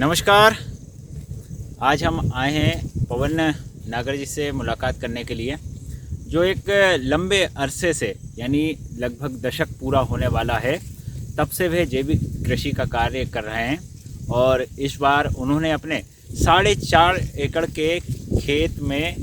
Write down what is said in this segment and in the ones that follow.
नमस्कार। आज हम आए हैं पवन नागर जी से मुलाकात करने के लिए, जो एक लंबे अरसे से यानी लगभग दशक पूरा होने वाला है तब से वे जैविक कृषि का कार्य कर रहे हैं। और इस बार उन्होंने अपने 4.5 एकड़ के खेत में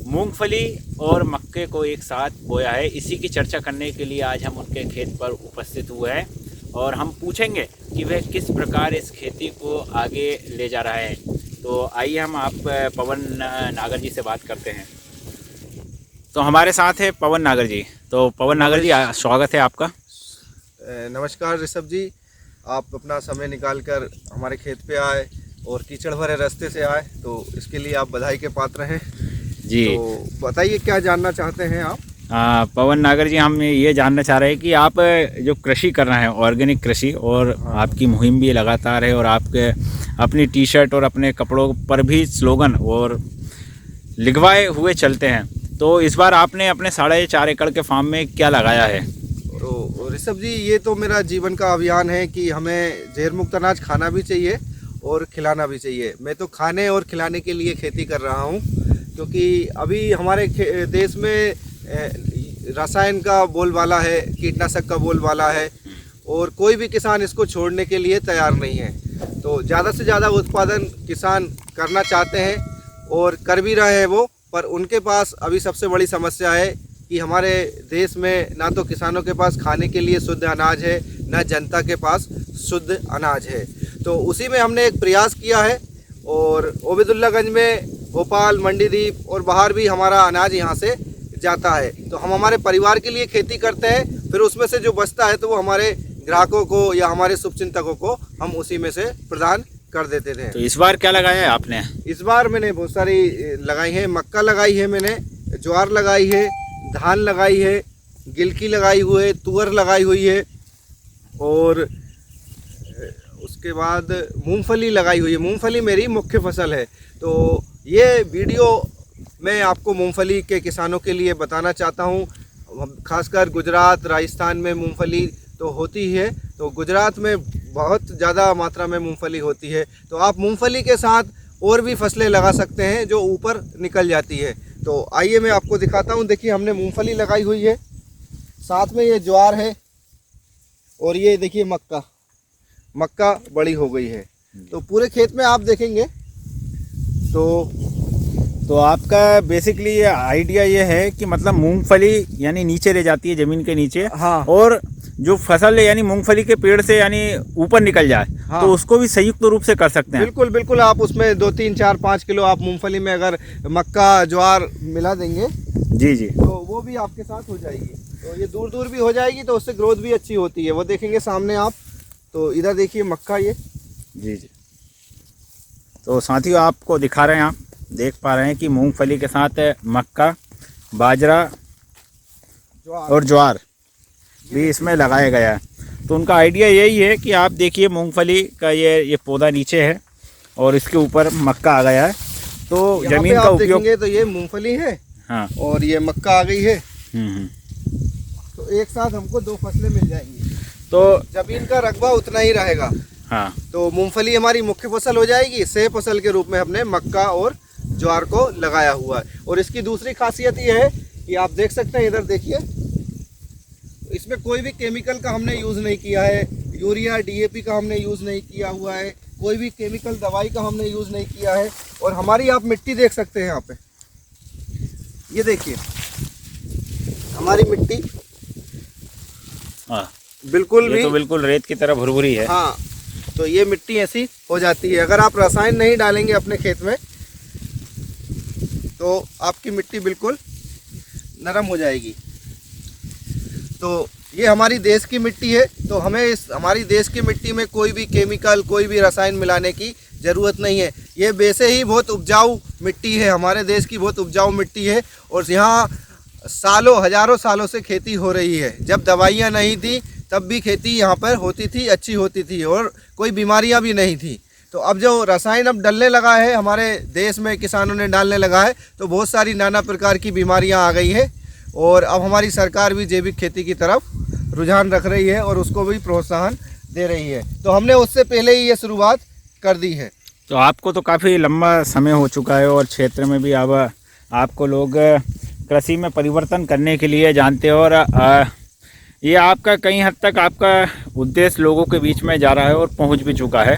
मूंगफली और मक्के को एक साथ बोया है। इसी की चर्चा करने के लिए आज हम उनके खेत पर उपस्थित हुए हैं और हम पूछेंगे कि वह किस प्रकार इस खेती को आगे ले जा रहा है। तो आइए हम आप पवन नागर जी से बात करते हैं। तो हमारे साथ है पवन नागर जी। तो पवन नागर जी, स्वागत है आपका। नमस्कार ऋषभ जी, आप अपना समय निकाल कर हमारे खेत पे आए और कीचड़ भरे रास्ते से आए, तो इसके लिए आप बधाई के पात्र हैं जी। तो बताइए क्या जानना चाहते हैं आप। पवन नागर जी, हम ये जानना चाह रहे हैं कि आप जो कृषि कर रहे हैं, ऑर्गेनिक कृषि, और आपकी मुहिम भी लगातार है और आपके अपनी टी शर्ट और अपने कपड़ों पर भी स्लोगन और लिखवाए हुए चलते हैं। तो इस बार आपने अपने 4.5 एकड़ के फार्म में क्या लगाया है? तो ऋषभ जी, ये तो मेरा जीवन का अभियान है कि हमें जहर मुक्त अनाज खाना भी चाहिए और खिलाना भी चाहिए। मैं तो खाने और खिलाने के लिए खेती कर रहा हूँ, क्योंकि अभी हमारे देश में रसायन का बोलबाला है, कीटनाशक का बोलबाला है और कोई भी किसान इसको छोड़ने के लिए तैयार नहीं है। तो ज़्यादा से ज़्यादा उत्पादन किसान करना चाहते हैं और कर भी रहे हैं वो, पर उनके पास अभी सबसे बड़ी समस्या है कि हमारे देश में ना तो किसानों के पास खाने के लिए शुद्ध अनाज है, ना जनता के पास शुद्ध अनाज है। तो उसी में हमने एक प्रयास किया है और ओबेदुल्लागंज में, भोपाल, मंडीदीप और बाहर भी हमारा अनाज यहाँ से जाता है। तो हम हमारे परिवार के लिए खेती करते हैं, फिर उसमें से जो बचता है तो वो हमारे ग्राहकों को या हमारे शुभचिंतकों को हम उसी में से प्रदान कर देते थे। तो इस बार क्या लगाया है आपने? इस बार मैंने बहुत सारी लगाई है। मक्का लगाई है मैंने, ज्वार लगाई है, धान लगाई है, गिलकी लगाई हुई है, तुअर लगाई हुई है और उसके बाद मूंगफली लगाई हुई है। मूंगफली मेरी मुख्य फसल है। तो ये वीडियो मैं आपको मूंगफली के किसानों के लिए बताना चाहता हूँ। खासकर गुजरात, राजस्थान में मूंगफली तो होती ही है, तो गुजरात में बहुत ज़्यादा मात्रा में मूंगफली होती है। तो आप मूंगफली के साथ और भी फसलें लगा सकते हैं जो ऊपर निकल जाती है। तो आइए मैं आपको दिखाता हूँ। देखिए, हमने मूंगफली लगाई हुई है, साथ में ये ज्वार है और ये देखिए मक्का बड़ी हो गई है। तो पूरे खेत में आप देखेंगे तो आपका बेसिकली ये आइडिया ये है कि मतलब मूंगफली यानी नीचे रह जाती है, ज़मीन के नीचे। हाँ। और जो फसल है यानी मूंगफली के पेड़ से यानी ऊपर निकल जाए। हाँ। तो उसको भी संयुक्त रूप से कर सकते हैं। बिल्कुल बिल्कुल, आप उसमें 2, 3, 4, 5 किलो आप मूंगफली में अगर मक्का ज्वार मिला देंगे जी, तो वो भी आपके साथ हो जाएगी। तो ये दूर दूर भी हो जाएगी, तो उससे ग्रोथ भी अच्छी होती है। वो देखेंगे सामने आप, तो इधर देखिए मक्का ये जी। तो साथियों, आपको दिखा रहे हैं, आप देख पा रहे हैं कि मूंगफली के साथ मक्का, बाजरा और ज्वार भी इसमें लगाया गया है। तो उनका आइडिया यही है कि आप देखिए मूंगफली का ये पौधा नीचे है और इसके ऊपर मक्का आ गया है। तो जमीन का उपयोग, तो ये मूंगफली है, हाँ, और ये मक्का आ गई है। तो एक साथ हमको 2 फसलें मिल जाएंगी, तो जमीन का रकबा उतना ही रहेगा। हाँ। तो मूंगफली हमारी मुख्य फसल हो जाएगी। सह फसल के रूप में हमने मक्का और ज्वार को लगाया हुआ है। और इसकी दूसरी खासियत ये है कि आप देख सकते हैं, इधर देखिए, इसमें कोई भी केमिकल का हमने यूज़ नहीं किया है। यूरिया, DAP का हमने यूज़ नहीं किया हुआ है, कोई भी केमिकल दवाई का हमने यूज़ नहीं किया है। और हमारी आप मिट्टी देख सकते हैं यहाँ पे, ये देखिए हमारी मिट्टी, हाँ, बिल्कुल भी तो बिल्कुल रेत की तरह भुरभुरी है। हाँ, तो ये मिट्टी ऐसी हो जाती है। अगर आप रसायन नहीं डालेंगे अपने खेत में तो आपकी मिट्टी बिल्कुल नरम हो जाएगी। तो ये हमारी देश की मिट्टी है, तो हमें हमारी देश की मिट्टी में कोई भी केमिकल, कोई भी रसायन मिलाने की ज़रूरत नहीं है। ये वैसे ही बहुत उपजाऊ मिट्टी है, हमारे देश की बहुत उपजाऊ मिट्टी है। और यहाँ सालों, हज़ारों सालों से खेती हो रही है। जब दवाइयाँ नहीं थी तब भी खेती यहाँ पर होती थी, अच्छी होती थी और कोई बीमारियाँ भी नहीं थी। तो अब जो रसायन अब डलने लगा है, हमारे देश में किसानों ने डालने लगा है, तो बहुत सारी नाना प्रकार की बीमारियां आ गई है। और अब हमारी सरकार भी जैविक खेती की तरफ रुझान रख रही है और उसको भी प्रोत्साहन दे रही है। तो हमने उससे पहले ही ये शुरुआत कर दी है। तो आपको तो काफ़ी लंबा समय हो चुका है और क्षेत्र में भी अब आपको लोग कृषि में परिवर्तन करने के लिए जानते हैं और ये आपका कई हद तक आपका उद्देश्य लोगों के बीच में जा रहा है और पहुंच भी चुका है।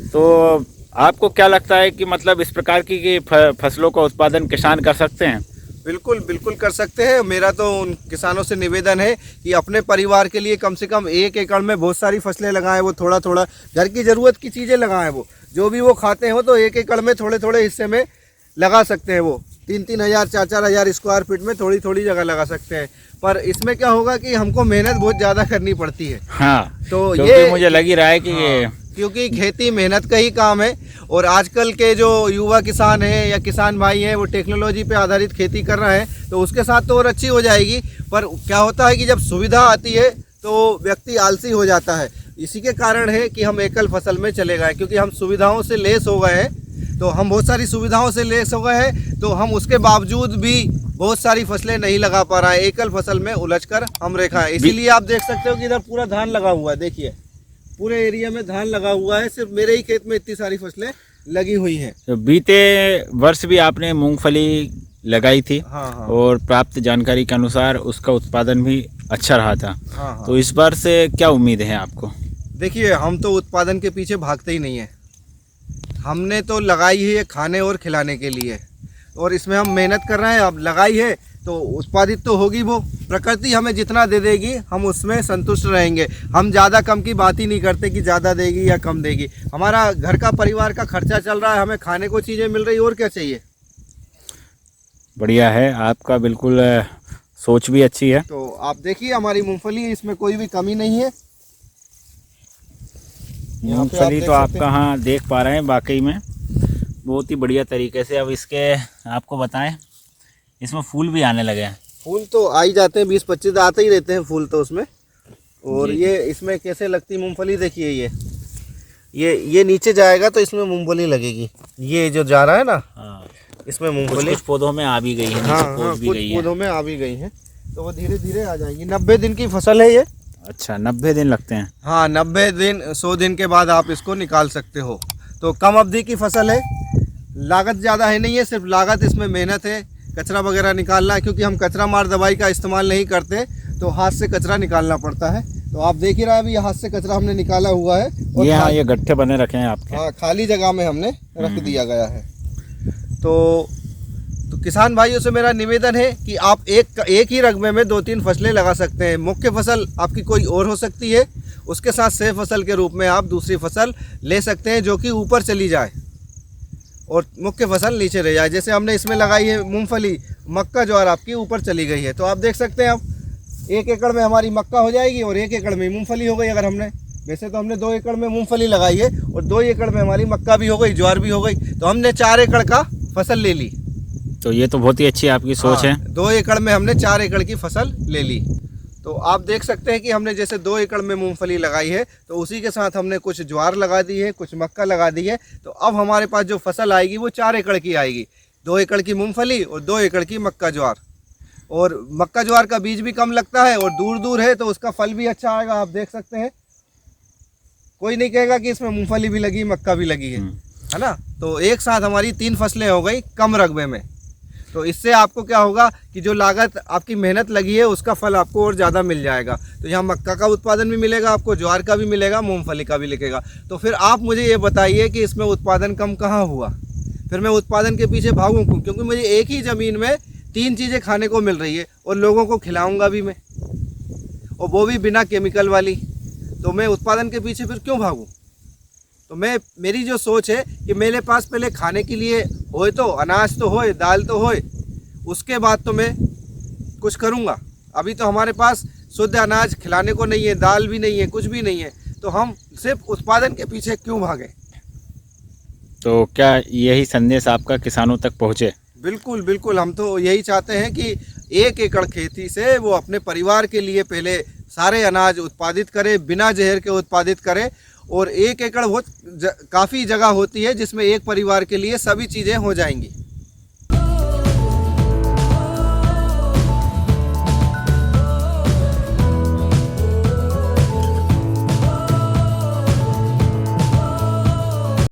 तो आपको क्या लगता है कि मतलब इस प्रकार की फसलों का उत्पादन किसान कर सकते हैं? बिल्कुल बिल्कुल कर सकते हैं। मेरा तो उन किसानों से निवेदन है कि अपने परिवार के लिए कम से कम 1 एकड़ में बहुत सारी फसलें लगाएं। वो थोड़ा थोड़ा घर की ज़रूरत की चीज़ें लगाएं। वो जो भी वो खाते हो तो 1 एकड़ में थोड़े थोड़े हिस्से में लगा सकते हैं। वो 3-3 हज़ार 4-4 हज़ार स्क्वायर फीट में थोड़ी थोड़ी जगह लगा सकते हैं। पर इसमें क्या होगा कि हमको मेहनत बहुत ज़्यादा करनी पड़ती है। हाँ, तो ये मुझे लग ही रहा है कि हाँ, क्योंकि खेती मेहनत का ही काम है। और आजकल के जो युवा किसान हैं या किसान भाई हैं वो टेक्नोलॉजी पे आधारित खेती कर रहे हैं, तो उसके साथ तो और अच्छी हो जाएगी। पर क्या होता है कि जब सुविधा आती है तो व्यक्ति आलसी हो जाता है। इसी के कारण है कि हम एकल फसल में चले गए, क्योंकि हम सुविधाओं से लेस हो गए हैं। तो हम बहुत सारी सुविधाओं से लेस हो गए हैं, तो हम उसके बावजूद भी बहुत सारी फसलें नहीं लगा पा रहे हैं। एकल फसल में उलझकर हम रेखा है। इसीलिए आप देख सकते हो कि इधर पूरा धान लगा हुआ है। देखिए पूरे एरिया में धान लगा हुआ है। सिर्फ मेरे ही खेत में इतनी सारी फसलें लगी हुई हैं। तो बीते वर्ष भी आपने मूंगफली लगाई थी। हाँ हाँ और प्राप्त जानकारी के अनुसार उसका उत्पादन भी अच्छा रहा था। हाँ हाँ। तो इस बार से क्या उम्मीद है आपको? देखिए हम तो उत्पादन के पीछे भागते ही नहीं है। हमने तो लगाई है खाने और खिलाने के लिए, और इसमें हम मेहनत कर रहे हैं। अब लगाई है तो उत्पादित तो होगी। वो प्रकृति हमें जितना दे देगी हम उसमें संतुष्ट रहेंगे। हम ज़्यादा कम की बात ही नहीं करते कि ज़्यादा देगी या कम देगी। हमारा घर का परिवार का खर्चा चल रहा है, हमें खाने को चीज़ें मिल रही, और क्या चाहिए। बढ़िया है, आपका बिल्कुल सोच भी अच्छी है। तो आप देखिए हमारी मूंगफली, इसमें कोई भी कमी नहीं है। मूंगफली तो आपका हाँ देख पा रहे हैं, वाकई में बहुत ही बढ़िया तरीके से। अब इसके आपको बताएं, इसमें फूल भी आने लगे हैं। फूल तो आ ही जाते हैं, 20-25 आते ही रहते हैं फूल तो उसमें। और ये इसमें कैसे लगती मूंगफली देखिए। ये नीचे जाएगा तो इसमें मूंगफली लगेगी। ये जो जा रहा है ना, हाँ, इसमें मूंगफली कुछ पौधों में आ भी गई है। हाँ हाँ, कुछ पौधों में आ भी गई है, तो वो धीरे धीरे आ जाएंगी। 90 दिन की फसल है ये। अच्छा, 90 दिन लगते हैं? हाँ 90 दिन, 100 दिन के बाद आप इसको निकाल सकते हो। तो कम अवधि की फसल है, लागत ज़्यादा है नहीं है। सिर्फ लागत इसमें मेहनत है, कचरा वगैरह निकालना है। क्योंकि हम कचरा मार दवाई का इस्तेमाल नहीं करते, तो हाथ से कचरा निकालना पड़ता है। तो आप देख ही रहे हैं अभी हाथ से कचरा हमने निकाला हुआ है। और ये हाँ, ये गट्ठे बने रखे हैं आपके। हाँ, खाली जगह में हमने रख दिया गया है। तो किसान भाइयों से मेरा निवेदन है कि आप एक ही रकबे में 2-3 फसलें लगा सकते हैं। मुख्य फसल आपकी कोई और हो सकती है, उसके साथ सह फसल के रूप में आप दूसरी फसल ले सकते हैं जो कि ऊपर चली जाए और मुख्य फसल नीचे रह जाए। जैसे हमने इसमें लगाई है मूंगफली, मक्का ज्वार आपकी ऊपर चली गई है। तो आप देख सकते हैं, अब 1 एकड़ में हमारी मक्का हो जाएगी और 1 एकड़ में मूंगफली हो गई। अगर हमने वैसे तो हमने 2 एकड़ में मूंगफली लगाई है और 2 एकड़ में हमारी मक्का भी हो गई, ज्वार भी हो गई, तो हमने 4 एकड़ का फसल ले ली। तो ये तो बहुत ही अच्छी आपकी सोच है। 2 एकड़ में हमने 4 एकड़ की फसल ले ली। तो आप देख सकते हैं कि हमने जैसे 2 एकड़ में मूंगफली लगाई है, तो उसी के साथ हमने कुछ ज्वार लगा दी है, कुछ मक्का लगा दी है। तो अब हमारे पास जो फसल आएगी वो 4 एकड़ की आएगी। 2 एकड़ की मूंगफली और 2 एकड़ की मक्का ज्वार। और मक्का ज्वार का बीज भी कम लगता है और दूर दूर है, तो उसका फल भी अच्छा आएगा। आप देख सकते हैं, कोई नहीं कहेगा कि इसमें मूंगफली भी लगी, मक्का भी लगी है ना। तो एक साथ हमारी 3 फसलें हो गई कम रकबे में। तो इससे आपको क्या होगा कि जो लागत आपकी मेहनत लगी है उसका फल आपको और ज़्यादा मिल जाएगा। तो यहाँ मक्का का उत्पादन भी मिलेगा आपको, ज्वार का भी मिलेगा, मूंगफली का भी लिखेगा। तो फिर आप मुझे ये बताइए कि इसमें उत्पादन कम कहाँ हुआ। फिर मैं उत्पादन के पीछे भागूँ क्यों? क्योंकि मुझे एक ही ज़मीन में 3 चीज़ें खाने को मिल रही है और लोगों को खिलाऊँगा भी मैं, और वो भी बिना केमिकल वाली। तो मैं उत्पादन के पीछे फिर क्यों भागूँ? तो मेरी जो सोच है कि मेरे पास पहले खाने के लिए होए, तो अनाज तो होए, दाल तो होए, उसके बाद तो मैं कुछ करूँगा। अभी तो हमारे पास शुद्ध अनाज खिलाने को नहीं है, दाल भी नहीं है, कुछ भी नहीं है, तो हम सिर्फ उत्पादन के पीछे क्यों भागें? तो क्या यही संदेश आपका किसानों तक पहुँचे? बिल्कुल बिल्कुल, हम तो यही चाहते हैं कि 1 एकड़ खेती से वो अपने परिवार के लिए पहले सारे अनाज उत्पादित करे, बिना जहर के उत्पादित करे। और 1 एकड़ बहुत काफ़ी जगह होती है जिसमें एक परिवार के लिए सभी चीज़ें हो जाएंगी।